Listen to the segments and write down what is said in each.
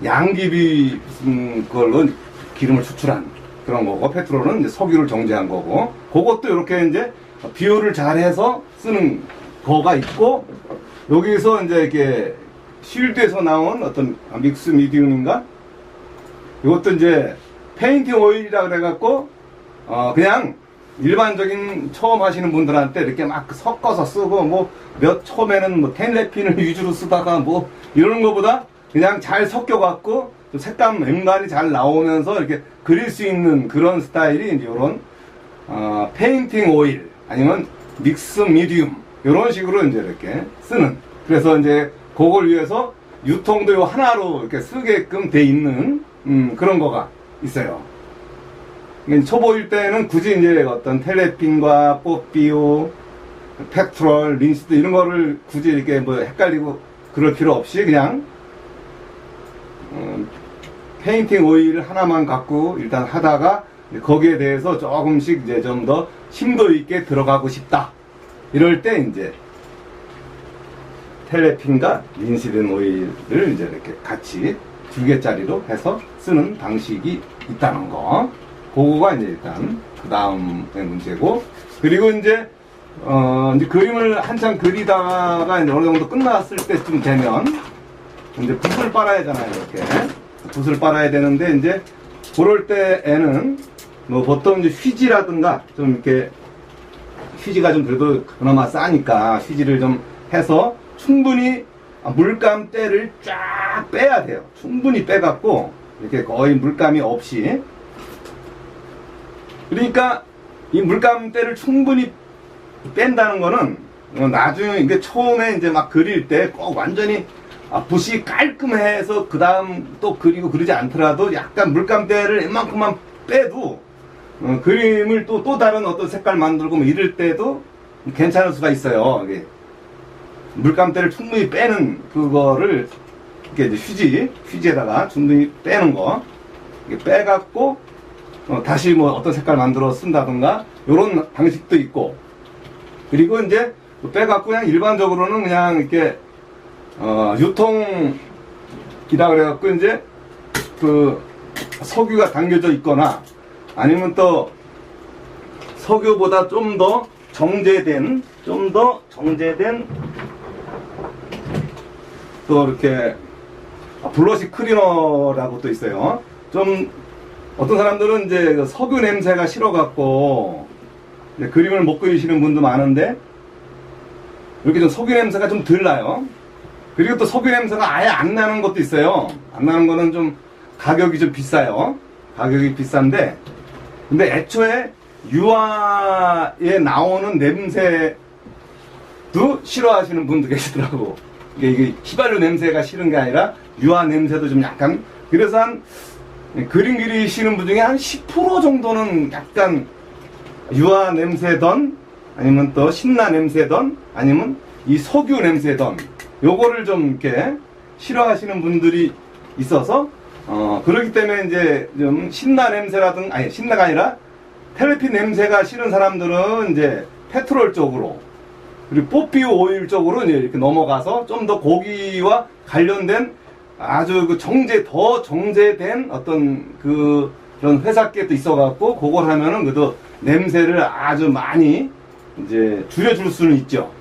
양귀비 걸로 기름을 추출한 그런 거고, 페트롤은 이제 석유를 정제한 거고, 그것도 이렇게 이제 비율을 잘해서 쓰는 거가 있고, 여기서 이제 이렇게 쉴드에서 나온 어떤 믹스 미디움인가? 이것도 이제 페인팅 오일이라 그래갖고, 그냥 일반적인 처음 하시는 분들한테 이렇게 막 섞어서 쓰고, 뭐, 처음에는 뭐 텐레핀을 위주로 쓰다가 뭐, 이러는 것보다 그냥 잘 섞여갖고, 좀 색감, 엠간이 잘 나오면서 이렇게 그릴 수 있는 그런 스타일이 이제 요런, 페인팅 오일, 아니면 믹스 미디움, 요런 식으로 이제 이렇게 쓰는. 그래서 이제 그걸 위해서 유통도 요 하나로 이렇게 쓰게끔 돼 있는, 그런 거가 있어요. 초보일 때는 굳이 이제 어떤 텔레핀과 뽀삐오, 페트롤, 린시드 이런 거를 굳이 이렇게 뭐 헷갈리고 그럴 필요 없이 그냥 페인팅 오일 하나만 갖고 일단 하다가 거기에 대해서 조금씩 이제 좀 더 심도 있게 들어가고 싶다. 이럴 때 이제 텔레핀과 린시드 오일을 이제 이렇게 같이 2개짜리로 해서 쓰는 방식이 있다는 거. 그거가 이제 일단 그 다음의 문제고, 그리고 이제 이제 그림을 한참 그리다가 이제 어느 정도 끝났을 때쯤 되면 이제 붓을 빨아야 하잖아요. 이렇게 붓을 빨아야 되는데, 이제 그럴 때에는 뭐 보통 이제 휴지라든가 좀 이렇게 휴지가 좀 그래도 그나마 싸니까 휴지를 좀 해서 충분히 물감때를 쫙 빼야 돼요. 충분히 빼갖고 이렇게 거의 물감이 없이. 그러니까 이 물감때를 충분히 뺀다는 거는 나중에 이게 처음에 이제 막 그릴 때 꼭 완전히 붓이 깔끔해서 그 다음 또 그리고 그러지 않더라도 약간 물감때를 웬만큼만 빼도 그림을 또 다른 어떤 색깔 만들고 뭐 이럴 때도 괜찮을 수가 있어요. 이게 물감때를 충분히 빼는 그거를 이렇게 이제 휴지에다가 충분히 빼는 거, 이렇게 빼갖고 다시 뭐 어떤 색깔 만들어 쓴다든가 요런 방식도 있고, 그리고 이제 빼갖고 그냥 일반적으로는 그냥 이렇게 유통이라 그래갖고 이제 그 석유가 담겨져 있거나 아니면 또 석유보다 좀 더 정제된 또 이렇게 블러시 클리너라고 또 있어요. 좀 어떤 사람들은 이제 석유 냄새가 싫어갖고 그림을 못 그리시는 분도 많은데, 이렇게 좀 석유 냄새가 좀 덜 나요. 그리고 또 석유 냄새가 아예 안 나는 것도 있어요. 안 나는 거는 좀 가격이 좀 비싸요. 가격이 비싼데, 근데 애초에 유화에 나오는 냄새도 싫어하시는 분도 계시더라고. 이게 휘발유 냄새가 싫은 게 아니라 유화 냄새도 좀 약간, 그래서 한 그림 그리시는 분 중에 한 10% 정도는 약간 유화 냄새던 아니면 또 신나 냄새던 아니면 이 석유 냄새던 요거를 좀 이렇게 싫어하시는 분들이 있어서 그렇기 때문에 이제 좀 신나 냄새라든 아니 신나가 아니라 텔레핀 냄새가 싫은 사람들은 이제 페트롤 쪽으로 그리고 뽀삐오 오일 쪽으로 이제 이렇게 넘어가서 좀 더 고기와 관련된 아주 그 더 정제된 어떤 그런 회사께도 있어갖고 그걸 하면은 그래도 냄새를 아주 많이 이제 줄여줄 수는 있죠.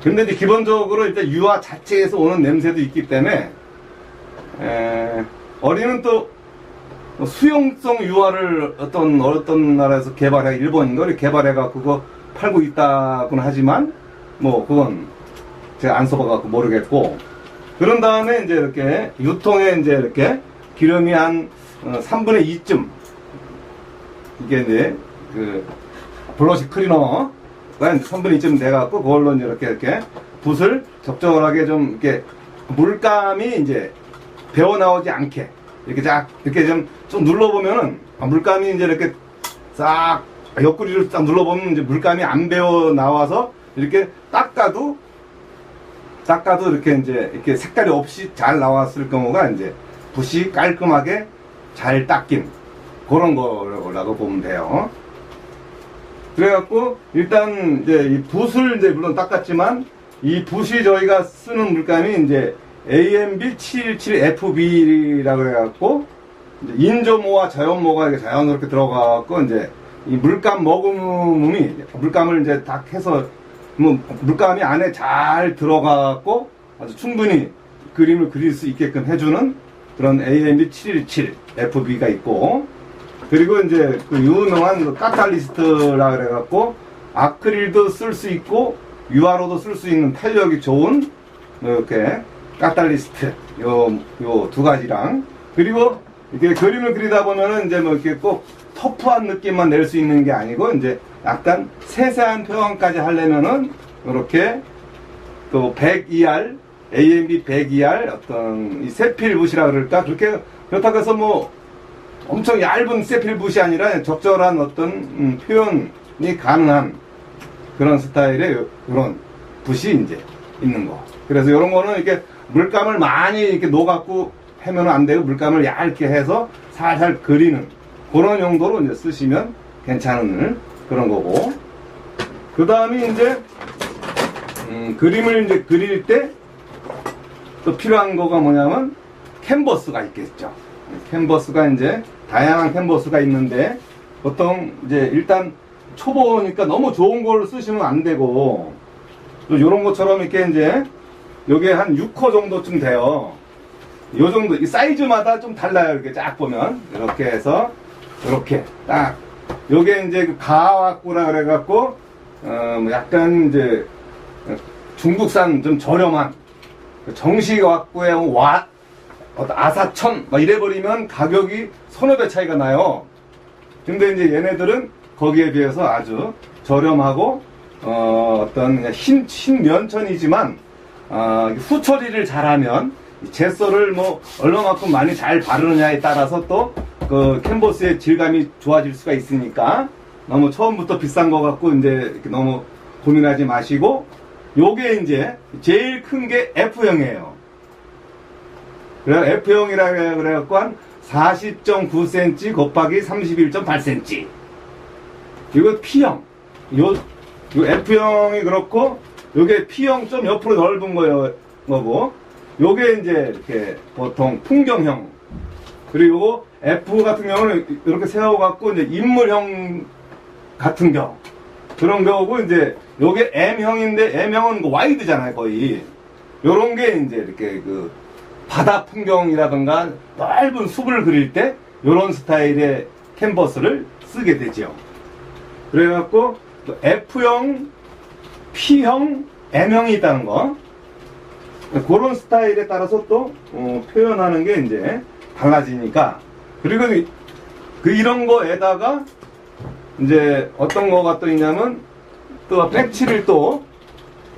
근데 이제 기본적으로 일단 유화 자체에서 오는 냄새도 있기 때문에 어린은 또 수용성 유화를 어떤 나라에서 일본인가 개발해갖고 그거 팔고 있다고는 하지만 뭐 그건 제가 안 써봐갖고 모르겠고, 그런 다음에 이제 이렇게 유통에 이제 이렇게 기름이 한 3분의 2쯤 이게 이제 그 블러시 클리너가 3분의 2쯤 돼갖고 그걸로 이제 이렇게 붓을 적절하게 좀 이렇게 물감이 이제 배어 나오지 않게 이렇게 좀 눌러보면은 물감이 이제 이렇게 싹 옆구리를 딱 눌러보면 이제 물감이 안 배어 나와서 이렇게 닦아도 이렇게 색깔이 없이 잘 나왔을 경우가 이제 붓이 깔끔하게 잘 닦인 그런 거라고 보면 돼요. 그래갖고 일단 이제 이 붓을 이제 물론 닦았지만 이 붓이 저희가 쓰는 물감이 이제 AMB 717FB라고 그래갖고, 인조모와 자연모가 이렇게 자연스럽게 들어가갖고, 이제, 이 물감 머금음이, 물감을 이제 딱 해서, 뭐, 물감이 안에 잘 들어가갖고, 아주 충분히 그림을 그릴 수 있게끔 해주는 그런 AMB 717FB가 있고, 그리고 이제 그 유명한 그 카탈리스트라 그래갖고, 아크릴도 쓸 수 있고, 유화로도 쓸 수 있는 탄력이 좋은, 이렇게, 카탈리스트, 요 두 가지랑, 그리고 이렇게 그림을 그리다 보면은 이제 뭐 이렇게 꼭 터프한 느낌만 낼 수 있는 게 아니고, 이제 약간 세세한 표현까지 하려면은, 이렇게 또 102R, AMB 102R, 어떤 이 세필붓이라 그럴까? 그렇다고 해서 뭐 엄청 얇은 세필붓이 아니라 적절한 어떤 표현이 가능한 그런 스타일의 이런 붓이 이제 있는 거. 그래서 이런 거는 이렇게 물감을 많이 이렇게 녹았고 하면 안 되고, 물감을 얇게 해서 살살 그리는 그런 용도로 이제 쓰시면 괜찮은 그런 거고. 그 다음에 이제, 그림을 이제 그릴 때 또 필요한 거가 뭐냐면 캔버스가 있겠죠. 캔버스가 이제 다양한 캔버스가 있는데, 보통 이제 일단 초보니까 너무 좋은 걸 쓰시면 안 되고, 또 요런 것처럼 이렇게 이제 요게 한 6호 정도쯤 돼요. 요 정도, 이 사이즈마다 좀 달라요. 이렇게 쫙 보면. 이렇게 해서, 이렇게 딱. 요게 이제 그 가와꾸라 그래갖고, 약간 이제 중국산 좀 저렴한 정식 왁구에 어떤 아사천 막 이래버리면 가격이 서너 배 차이가 나요. 근데 이제 얘네들은 거기에 비해서 아주 저렴하고, 어떤 흰 면천이지만, 후처리를 잘하면, 제소를 뭐, 얼마만큼 많이 잘 바르느냐에 따라서 또, 그 캔버스의 질감이 좋아질 수가 있으니까, 너무 처음부터 비싼 거 갖고 이제 이렇게 너무 고민하지 마시고, 요게 이제 제일 큰 게 F형이에요. 그래서 F형이라 그래갖고 한 40.9cm 곱하기 31.8cm. 이거 P형. 요 F형이 그렇고, 요게 P형 좀 옆으로 넓은 거고, 요게 이제 이렇게 보통 풍경형. 그리고 요거 F 같은 경우는 이렇게 세워갖고 이제 인물형 같은 경우. 그런 경우고, 이제 요게 M형인데, M형은 그 와이드잖아요, 거의. 요런 게 이제 이렇게 그 바다 풍경이라든가 넓은 숲을 그릴 때 요런 스타일의 캔버스를 쓰게 되죠. 그래갖고 F형, P형, M형이 있다는 거. 그런 스타일에 따라서 또 표현하는 게 이제 달라지니까. 그리고 이런 거에다가 이제 어떤 거가 또 있냐면, 또 백칠을 또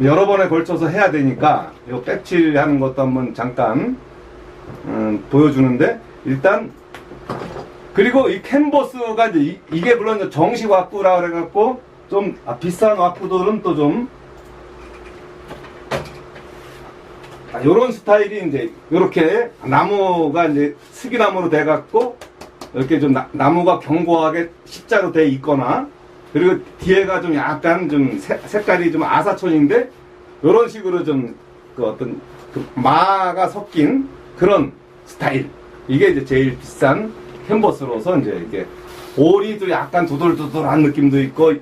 여러 번에 걸쳐서 해야 되니까, 요 백칠 하는 것도 한번 잠깐 보여주는데, 일단 그리고 이 캔버스가 이제 이게 물론 정식 왁구라 그래갖고 좀 비싼 왁구들은 또 좀 요런 스타일이 이제 요렇게 나무가 이제 스기나무로 돼갖고 이렇게 좀 나무가 견고하게 십자로 돼 있거나, 그리고 뒤에가 좀 약간 좀 색깔이 좀 아사천인데 요런 식으로 좀 그 어떤 그 마가 섞인 그런 스타일. 이게 이제 제일 비싼 캔버스로서 이제 이게 오리도 약간 두들두들한 느낌도 있고,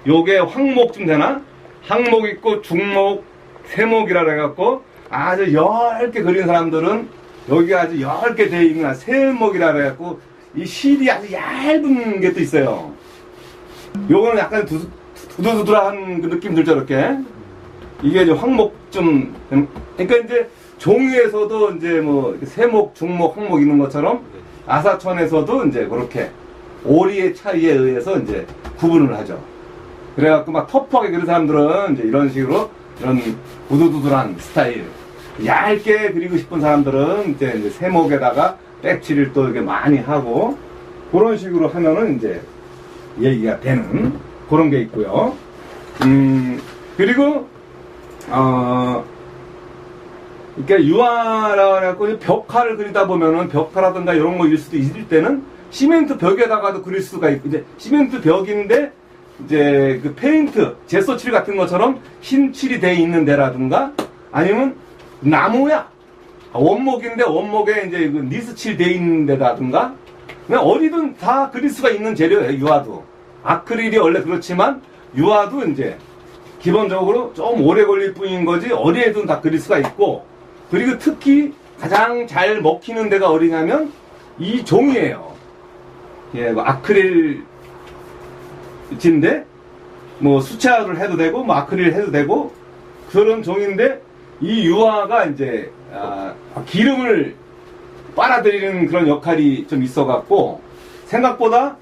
요게 황목쯤 되나? 항목 있고 중목, 세목이라 그래갖고 아주 얇게 그린 사람들은 여기가 아주 얇게 되어 있는 세목이라 그래갖고 이 실이 아주 얇은 게 또 있어요. 요거는 약간 두두두두한 그 느낌 들죠, 이렇게. 이게 이제 황목쯤, 그러니까 이제 종이에서도 이제 뭐 세목, 중목, 항목 있는 것처럼 아사천에서도 이제 그렇게 오리의 차이에 의해서 이제 구분을 하죠. 그래갖고 막 터프하게 그린 사람들은 이제 이런 식으로 이런 우두두두한 스타일, 얇게 그리고 싶은 사람들은 이제 세목에다가 백칠을 또 이렇게 많이 하고 그런 식으로 하면은 이제 얘기가 되는 그런 게 있고요. 그리고 이렇게 유화라 해갖고 벽화를 그리다 보면은 벽화라든가 이런 거일 수도 있을 때는 시멘트 벽에다가도 그릴 수가 있고, 이제 시멘트 벽인데 이제 그 페인트, 제소칠 같은 것처럼 흰 칠이 돼 있는 데라든가 아니면 나무야. 원목인데 원목에 이제 그 니스칠 돼 있는 데라든가 그냥 어디든 다 그릴 수가 있는 재료예요. 유화도 아크릴이 원래 그렇지만 유화도 이제 기본적으로 좀 오래 걸릴 뿐인 거지 어디에든 다 그릴 수가 있고, 그리고 특히 가장 잘 먹히는 데가 어디냐면 이 종이에요. 예, 뭐 아크릴 진데 뭐 수채화를 해도 되고 뭐 아크릴 해도 되고 그런 종인데, 이 유화가 이제 기름을 빨아들이는 그런 역할이 좀 있어 갖고 생각보다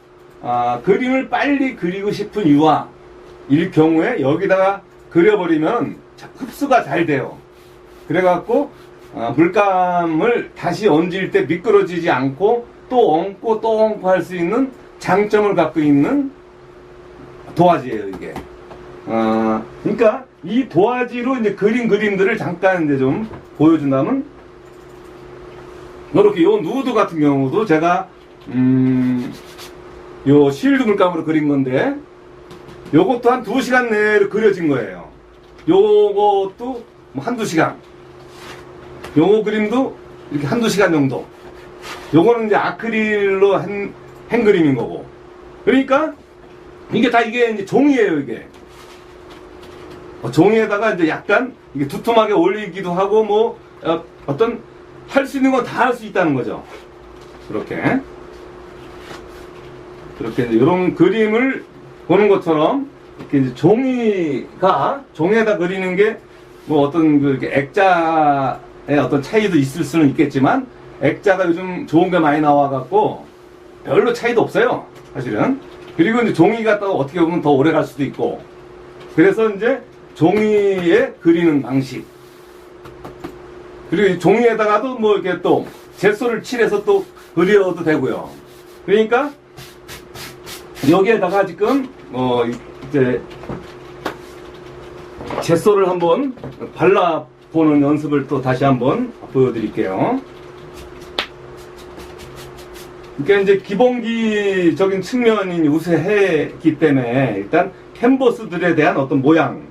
그림을 빨리 그리고 싶은 유화일 경우에 여기다가 그려버리면 흡수가 잘 돼요. 그래갖고 물감을 다시 얹을 때 미끄러지지 않고 또 얹고 또 얹고 할 수 있는 장점을 갖고 있는 도화지예요, 이게. 그러니까 이 도화지로 이제 그린 그림들을 잠깐 이제 좀 보여준다면, 이렇게 요 누드 같은 경우도 제가 요 실드 물감으로 그린 건데, 요것도 한 2시간 내로 그려진 거예요. 요것도 뭐 한두 시간. 요거 그림도 이렇게 한두 시간 정도. 요거는 이제 아크릴로 한 그림인 거고. 그러니까 이게 다 이게 이제 종이에요, 이게. 종이에다가 이제 약간 이게 두툼하게 올리기도 하고 뭐 어떤 할 수 있는 건 다 할 수 있다는 거죠. 그렇게 이제 이런 그림을 보는 것처럼 이렇게 이제 종이에다 그리는 게 뭐 어떤 그 액자의 어떤 차이도 있을 수는 있겠지만, 액자가 요즘 좋은 게 많이 나와갖고 별로 차이도 없어요, 사실은. 그리고 이제 종이가 또 어떻게 보면 더 오래 갈 수도 있고, 그래서 이제 종이에 그리는 방식, 그리고 종이에다가도 뭐 이렇게 또 젯소를 칠해서 또 그려도 되고요. 그러니까 여기에다가 지금 이제 젯소를 한번 발라보는 연습을 또 다시 한번 보여드릴게요. 그러니까 이제 기본기적인 측면이 우세했기 때문에 일단 캔버스들에 대한 어떤 모양,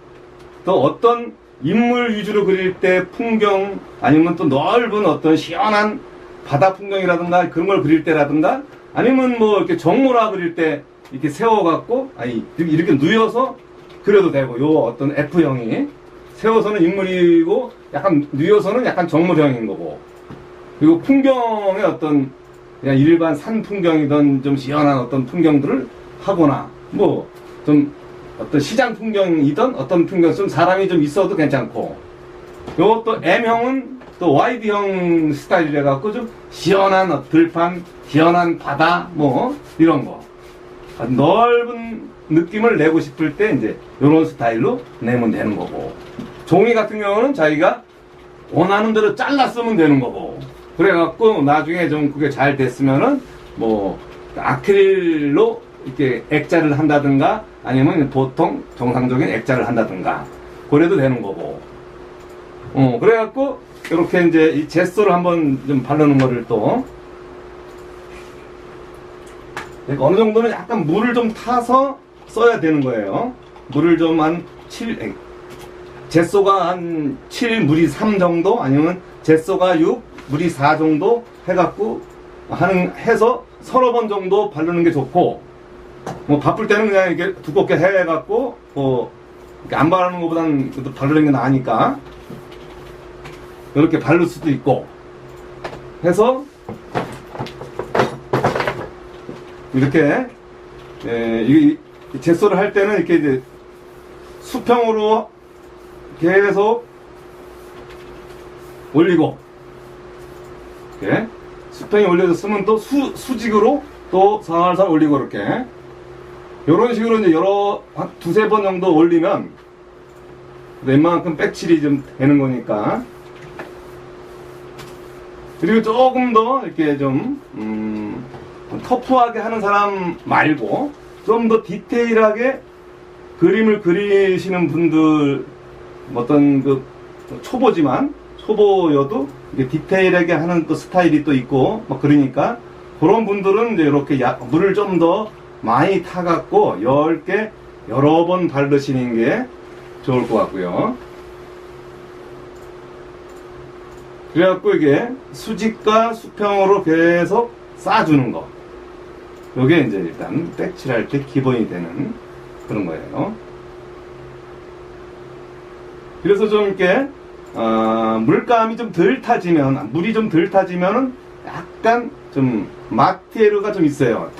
또 어떤 인물 위주로 그릴 때 풍경, 아니면 또 넓은 어떤 시원한 바다 풍경이라든가 그런 걸 그릴 때라든가, 아니면 뭐 이렇게 정모라 그릴 때 이렇게 세워갖고 이렇게 누워서 그려도 되고, 요 어떤 F형이 세워서는 인물이고 약간 누워서는 약간 정모형인 거고, 그리고 풍경의 어떤 그냥 일반 산 풍경이든 좀 시원한 어떤 풍경들을 하거나, 뭐 좀 어떤 시장 풍경이든 어떤 풍경, 좀 사람이 좀 있어도 괜찮고, 요것도 M형은 또 YD형 스타일이라 갖고 좀 시원한 들판, 시원한 바다, 뭐 이런 거 넓은 느낌을 내고 싶을 때 이제 요런 스타일로 내면 되는 거고, 종이 같은 경우는 자기가 원하는 대로 잘라 쓰면 되는 거고, 그래갖고 나중에 좀 그게 잘 됐으면은 뭐 아크릴로 이렇게 액자를 한다든가, 아니면 보통 정상적인 액자를 한다든가 그래도 되는 거고. 그래갖고 이렇게 이제 이 젯소를 한번 좀 바르는 거를 또 어느 정도는 약간 물을 좀 타서 써야 되는 거예요. 물을 좀 한 젯소가 한 7, 물이 3 정도, 아니면 젯소가 6, 물이 4 정도 해갖고 해서 서너 번 정도 바르는 게 좋고, 뭐 바쁠 때는 그냥 이렇게 두껍게 해갖고 뭐 안 바르는 것보다는 그래도 바르는 게 나으니까 이렇게 바를 수도 있고 해서, 이렇게 이 젯소를 할 때는 이렇게 이제 수평으로 계속 올리고, 이렇게 수평이 올려서 쓰면 또 수직으로 또 살살 올리고, 이렇게 요런 식으로 이제 한 2-3번 정도 올리면 웬만큼 백칠이 좀 되는 거니까. 그리고 조금 더 이렇게 좀 터프하게 하는 사람 말고 좀 더 디테일하게 그림을 그리시는 분들, 어떤 그 초보여도 이게 디테일하게 하는 또 스타일이 또 있고 막 그러니까, 그런 분들은 이제 이렇게 물을 좀 더 많이 타갖고 10개 여러 번 바르시는 게 좋을 것 같고요. 그래갖고 이게 수직과 수평으로 계속 쌓아주는 거. 요게 이제 일단 백칠할 때 기본이 되는 그런 거예요. 그래서 좀 이렇게 물감이 좀 덜 타지면, 물이 좀 덜 타지면은 약간 좀 마테르가 좀 있어요.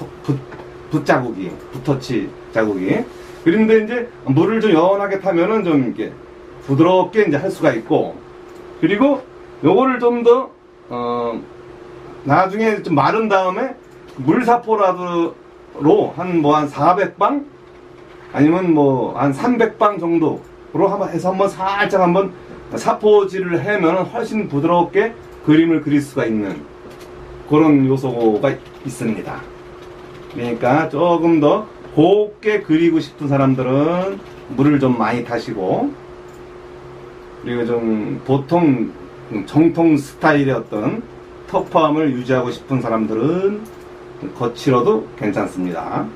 붓자국이, 붓터치 자국이. 그런데 이제 물을 좀 연하게 타면은 좀 이렇게 부드럽게 이제 할 수가 있고, 그리고 요거를 좀 더 나중에 좀 마른 다음에 물사포라도 한 400방 아니면 뭐 한 300방 정도로 한번 해서 한번 살짝 한번 사포질을 하면 훨씬 부드럽게 그림을 그릴 수가 있는 그런 요소가 있습니다. 그러니까 조금 더 곱게 그리고 싶은 사람들은 물을 좀 많이 타시고, 그리고 좀 보통 정통 스타일의 어떤 터프함을 유지하고 싶은 사람들은 거칠어도 괜찮습니다.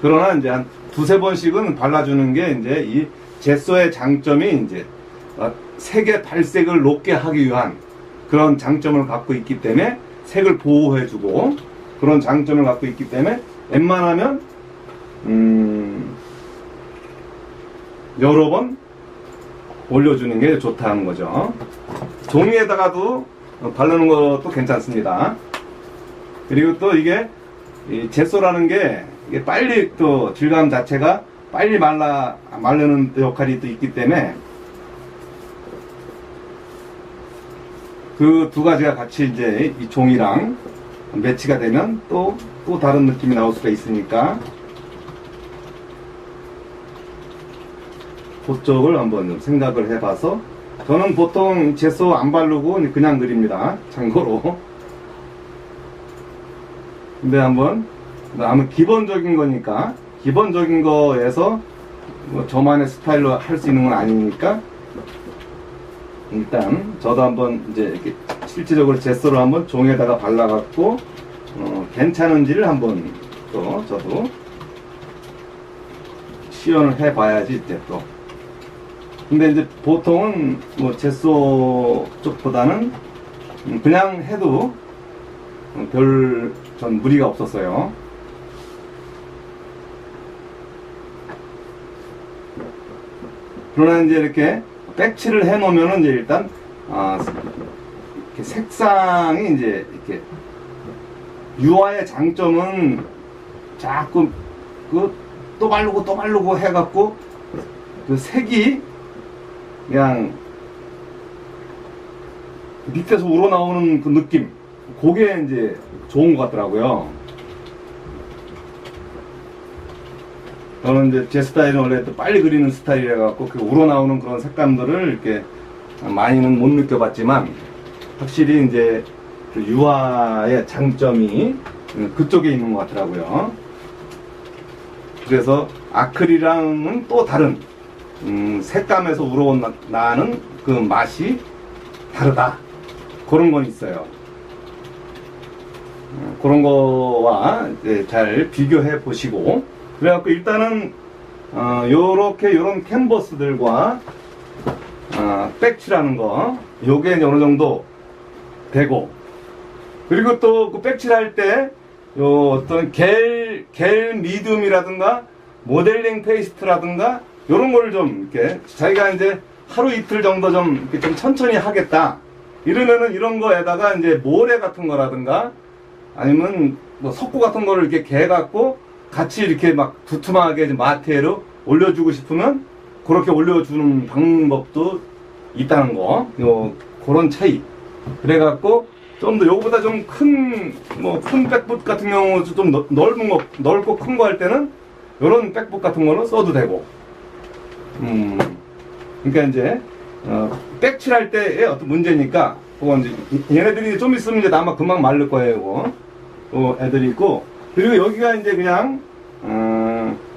그러나 이제 한 두세 번씩은 발라주는 게 이제 이 제소의 장점이 이제 색의 발색을 높게 하기 위한 그런 장점을 갖고 있기 때문에, 색을 보호해주고 그런 장점을 갖고 있기 때문에 웬만하면 여러 번 올려주는 게 좋다는 거죠. 종이에다가도 바르는 것도 괜찮습니다. 그리고 또 이게 제소라는 게 이게 빨리 또 질감 자체가 빨리 마르는 역할이 또 있기 때문에 그 두 가지가 같이 이제 이 종이랑 매치가 되면 또 다른 느낌이 나올 수가 있으니까 그쪽을 한번 좀 생각을 해봐서, 저는 보통 제소 안 바르고 그냥 그립니다. 참고로. 근데 한번 아무 기본적인 거니까, 기본적인 거에서 뭐 저만의 스타일로 할 수 있는 건 아니니까 일단 저도 한번 이제 이렇게 실질적으로 제소를 한번 종에다가 발라갖고 괜찮은지를 한번 또 저도 시연을 해봐야지 이때 또. 근데 이제 보통은 뭐 제소 쪽보다는 그냥 해도 별 전 무리가 없었어요. 그러나 이제 이렇게 백칠을 해 놓으면은 이제 일단 이렇게 색상이 이제 이렇게 유화의 장점은 자꾸 또 바르고 해갖고 그 색이 그냥 밑에서 우러나오는 그 느낌, 그게 이제 좋은 것 같더라고요. 저는 이제 제 스타일은 원래 또 빨리 그리는 스타일이라 갖고 그 우러나오는 그런 색감들을 이렇게 많이는 못 느껴봤지만, 확실히 이제 그 유화의 장점이 그쪽에 있는 것 같더라고요. 그래서 아크릴이랑은 또 다른 색감에서 우러나는 그 맛이 다르다, 그런 건 있어요. 그런 거와 이제 잘 비교해 보시고, 그래갖고 일단은 요런 캔버스들과 백칠하는 거, 요게 이제 어느 정도 되고, 그리고 또 그 백칠할 때 요 어떤 겔 미디움이라든가 모델링 페이스트라든가 요런 거를 좀 이렇게 자기가 이제 하루 이틀 정도 좀 이렇게 좀 천천히 하겠다 이러면은 이런 거에다가 이제 모래 같은 거라든가 아니면 뭐 석고 같은 거를 이렇게 개갖고 같이 이렇게 막 두툼하게 마테로 올려주고 싶으면 그렇게 올려주는 방법도 있다는 거, 그런 차이. 그래갖고 좀 더 요거보다 좀 큰 백붓 같은 경우 좀 넓고 큰 거 할 때는 요런 백붓 같은 거는 써도 되고. 그러니까 이제 백칠할 때의 어떤 문제니까 그건 이제 얘네들이 좀 있으면 이제 아마 금방 마를 거예요. 애들이 있고, 그리고 여기가 이제 그냥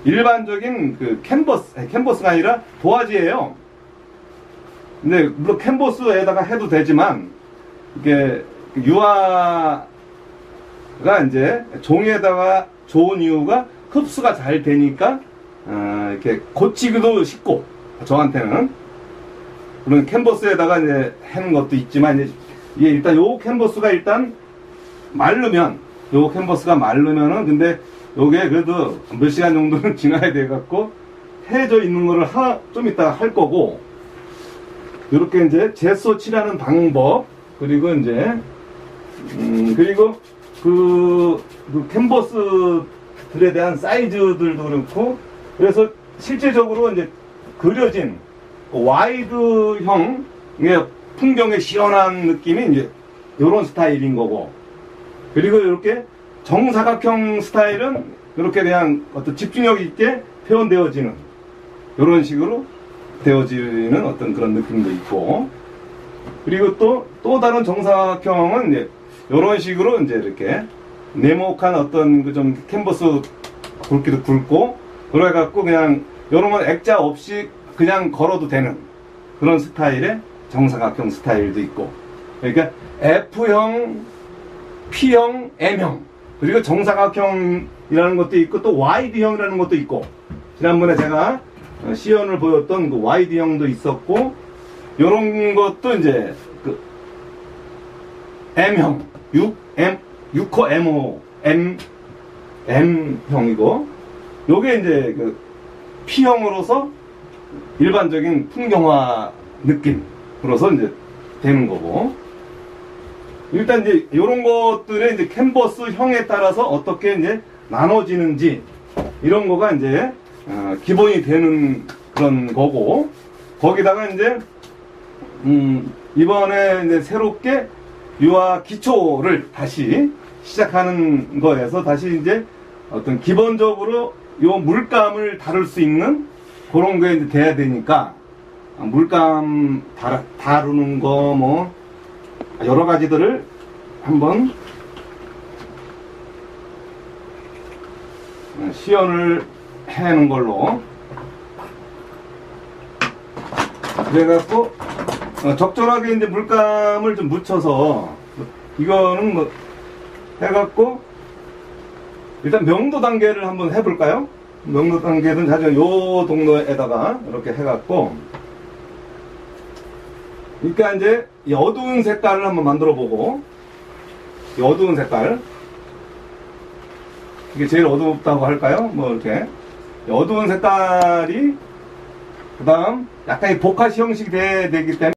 일반적인 그 캔버스가 아니라 도화지예요. 근데 물론 캔버스에다가 해도 되지만 이게 유화가 이제 종이에다가 좋은 이유가 흡수가 잘 되니까 이렇게 고치기도 쉽고, 저한테는 물론 캔버스에다가 이제 하는 것도 있지만 이제 예, 일단 요 캔버스가 일단 마르면, 요 캔버스가 마르면은, 근데 요게 그래도 몇 시간 정도는 지나야 돼갖고, 해져 있는 거를 좀 이따가 할 거고, 요렇게 이제 제소 칠하는 방법, 그리고 이제, 그리고 그 캔버스들에 대한 사이즈들도 그렇고, 그래서 실제적으로 이제 그려진 와이드형, 풍경의 시원한 느낌이 이제 요런 스타일인 거고, 그리고 이렇게 정사각형 스타일은 이렇게 그냥 어떤 집중력 있게 표현되어지는 이런 식으로 되어지는 어떤 그런 느낌도 있고, 그리고 또 다른 정사각형은 이제 이런 식으로 이제 이렇게 네모칸 어떤 그 좀 캔버스 굵기도 굵고, 그래갖고 그냥 이런 건 액자 없이 그냥 걸어도 되는 그런 스타일의 정사각형 스타일도 있고, 그러니까 F형, P형, M형, 그리고 정사각형이라는 것도 있고 또 와이드형이라는 것도 있고, 지난번에 제가 시연을 보였던 그 와이드형도 있었고, 요런 것도 이제 그 M형, 6호 M호, M형이고, 요게 이제 그 P형으로서 일반적인 풍경화 느낌으로서 이제 되는 거고, 일단 이제 요런 것들의 이제 캔버스형에 따라서 어떻게 이제 나눠지는지, 이런 거가 이제 기본이 되는 그런 거고, 거기다가 이제 이번에 이제 새롭게 유화 기초를 다시 시작하는 거에서 다시 이제 어떤 기본적으로 요 물감을 다룰 수 있는 그런 게 이제 돼야 되니까, 물감 다루는 거 뭐 여러 가지들을 한번 시연을 해놓은 걸로, 그래갖고 적절하게 이제 물감을 좀 묻혀서, 이거는 뭐 해갖고 일단 명도 단계를 한번 해볼까요? 명도 단계는 사실 요 동로에다가 이렇게 해갖고, 그러니까 이제 이 어두운 색깔을 한번 만들어 보고, 이 어두운 색깔, 이게 제일 어둡다고 할까요? 뭐 이렇게 어두운 색깔이, 그 다음 약간 이 보카시 형식이 되기 때문에